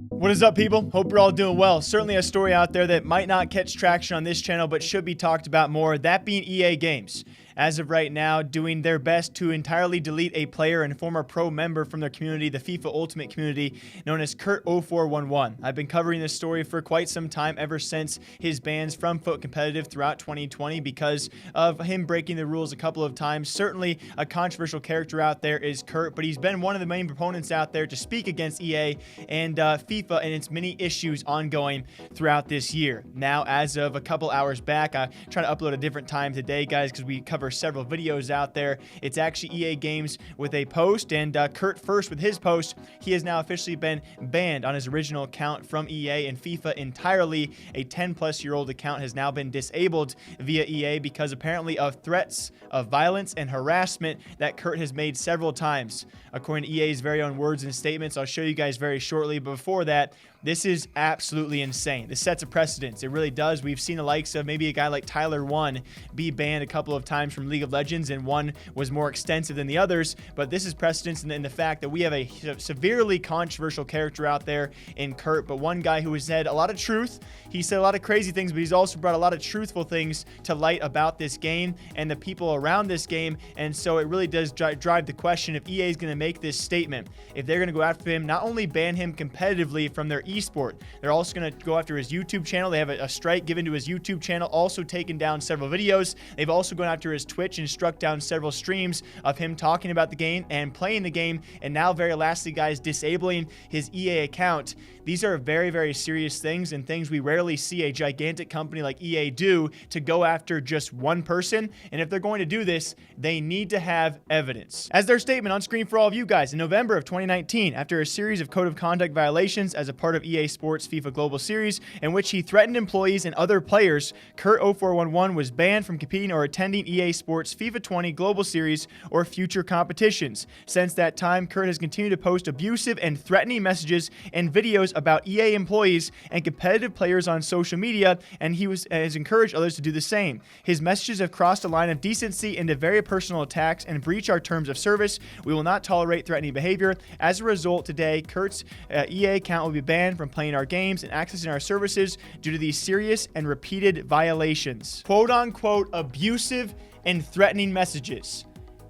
What is up, people? Hope you're all doing well. Certainly a story out there that might not catch traction on this channel, but should be talked about more, that being EA Games. As of right now, doing their best to entirely delete a player and former pro member from their community, the FIFA Ultimate community, known as KURT0411. I've been covering this story for quite some time, ever since his bans from FUT Competitive throughout 2020 because of him breaking the rules a couple of times. Certainly a controversial character out there is KURT, but he's been one of the main proponents out there to speak against EA and FIFA and its many issues ongoing throughout this year. Now, as of a couple hours back, I try to upload a different time today, guys, because we cover several videos out there. It's actually EA Games with a post, and KURT first with his post. He has now officially been banned on his original account from EA and FIFA entirely. A 10-plus-year-old account has now been disabled via EA because apparently of threats of violence and harassment that KURT has made several times. According to EA's very own words and statements, I'll show you guys very shortly, but before that, this is absolutely insane. This sets a precedence. It really does. We've seen the likes of maybe a guy like Tyler1 be banned a couple of times from League of Legends, and one was more extensive than the others, but this is precedence in the fact that we have a severely controversial character out there in KURT, but one guy who has said a lot of truth. He said a lot of crazy things, but he's also brought a lot of truthful things to light about this game and the people around this game, and so it really does drive the question if EA is going to make this statement, if they're going to go after him, not only ban him competitively from their Esports, they're also going to go after his YouTube channel. They have a strike given to his YouTube channel, also taken down several videos. They've also gone after his Twitch and struck down several streams of him talking about the game and playing the game, and now very lastly, guys, disabling his EA account. These are very, very serious things, and things we rarely see a gigantic company like EA do to go after just one person. And if they're going to do this, they need to have evidence. As their statement on screen for all of you guys, in November of 2019, after a series of code of conduct violations as a part of EA Sports FIFA Global Series, in which he threatened employees and other players, KURT0411 was banned from competing or attending EA Sports FIFA 20 Global Series or future competitions. Since that time, KURT has continued to post abusive and threatening messages and videos about EA employees and competitive players on social media, and he has encouraged others to do the same. His messages have crossed a line of decency into very personal attacks and breach our terms of service. We will not tolerate threatening behavior. As a result, today, KURT's EA account will be banned from playing our games and accessing our services due to these serious and repeated violations. Quote-unquote abusive and threatening messages.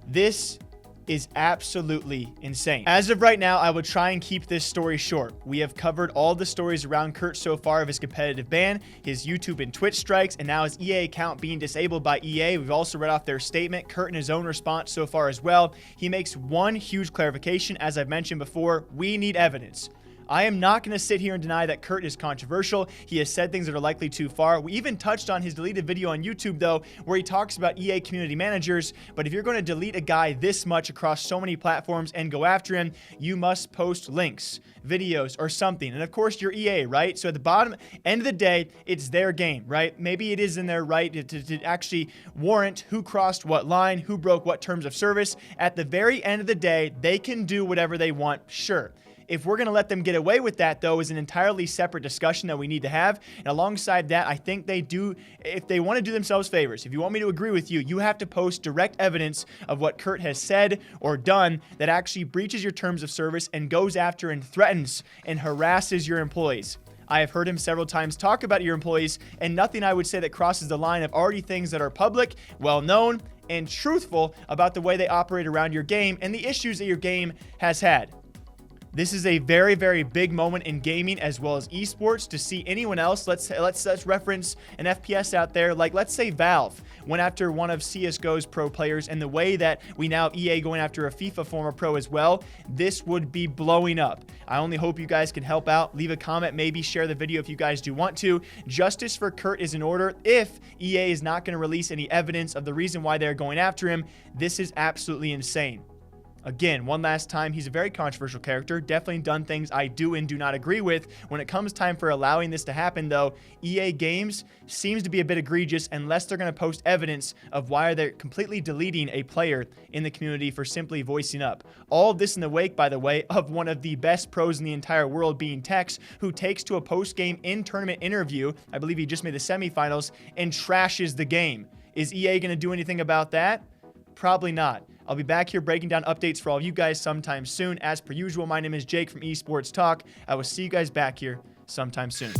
This is absolutely insane. As of right now, I would try and keep this story short. We have covered all the stories around KURT so far of his competitive ban, his YouTube and Twitch strikes, and now his EA account being disabled by EA. We've also read off their statement, KURT in his own response so far as well. He makes one huge clarification. As I've mentioned before, we need evidence. I am not going to sit here and deny that KURT is controversial. He has said things that are likely too far. We even touched on his deleted video on YouTube, though, where he talks about EA community managers. But if you're going to delete a guy this much across so many platforms and go after him, you must post links, videos, or something. And of course, you're EA, right? So at the bottom end of the day, it's their game, right? Maybe it is in their right to actually warrant who crossed what line, who broke what terms of service. At the very end of the day, they can do whatever they want, sure. If we're going to let them get away with that, though, is an entirely separate discussion that we need to have. And alongside that, I think they do, if they want to do themselves favors, if you want me to agree with you, you have to post direct evidence of what KURT has said or done that actually breaches your terms of service and goes after and threatens and harasses your employees. I have heard him several times talk about your employees, and nothing I would say that crosses the line of already things that are public, well-known, and truthful about the way they operate around your game and the issues that your game has had. This is a very, very big moment in gaming as well as esports. To see anyone else, let's reference an FPS out there, like let's say Valve went after one of CSGO's pro players, and the way that we now have EA going after a FIFA former pro as well, this would be blowing up. I only hope you guys can help out. Leave a comment, maybe share the video if you guys do want to. Justice for KURT is in order. If EA is not going to release any evidence of the reason why they're going after him, this is absolutely insane. Again, one last time, he's a very controversial character, definitely done things I do and do not agree with. When it comes time for allowing this to happen, though, EA Games seems to be a bit egregious unless they're going to post evidence of why they're completely deleting a player in the community for simply voicing up. All of this in the wake, by the way, of one of the best pros in the entire world being Tex, who takes to a post-game in-tournament interview, I believe he just made the semifinals, and trashes the game. Is EA going to do anything about that? Probably not. I'll be back here breaking down updates for all of you guys sometime soon. As per usual, my name is Jake from Esports Talk. I will see you guys back here sometime soon.